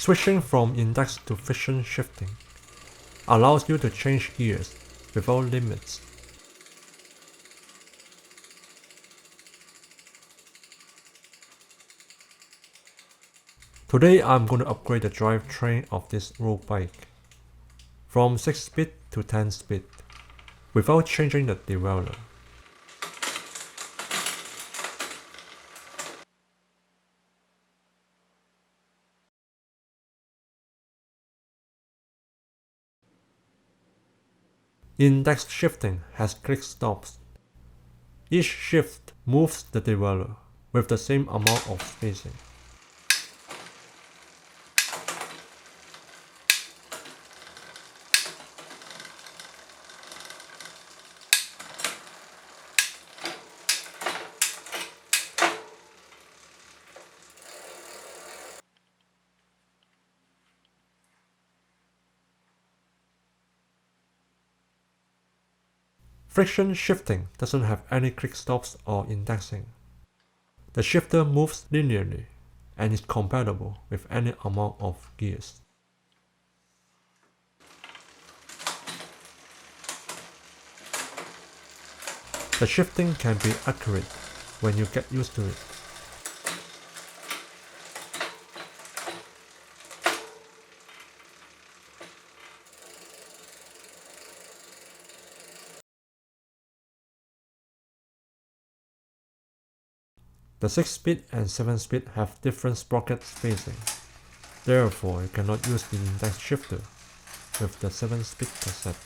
Switching from index to friction shifting allows you to change gears without limits. Today I'm going to upgrade the drivetrain of this road bike from 6-speed to 10-speed without changing the derailleur. Index shifting has click stops. Each shift moves the derailleur with the same amount of spacing. Friction shifting doesn't have any click stops or indexing. The shifter moves linearly and is compatible with any amount of gears. The shifting can be accurate when you get used to it. The 6-speed and 7-speed have different sprocket spacing. Therefore, you cannot use the index shifter with the 7-speed cassette.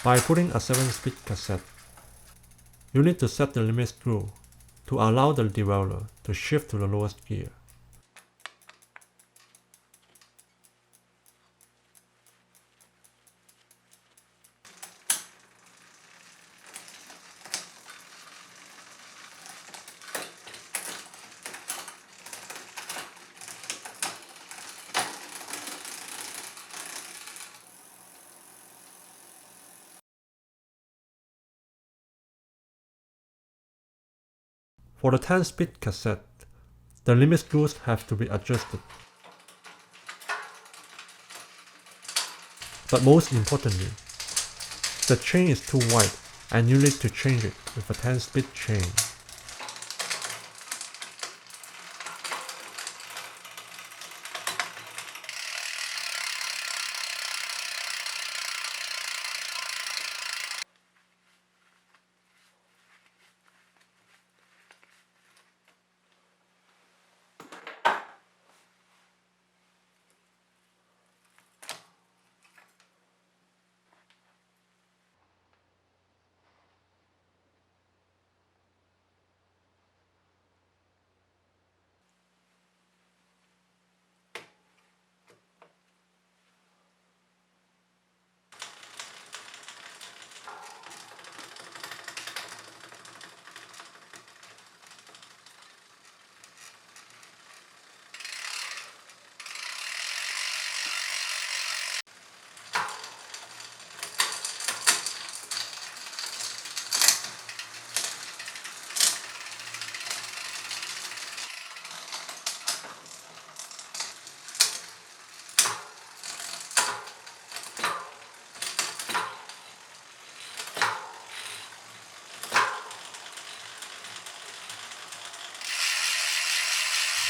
By putting a 7-speed cassette, you need to set the limit screw to allow the derailleur to shift to the lowest gear. For the 10-speed cassette, the limit screws have to be adjusted. But most importantly, the chain is too wide and you need to change it with a 10-speed chain.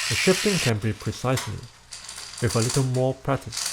The shifting can be precisely with a little more practice.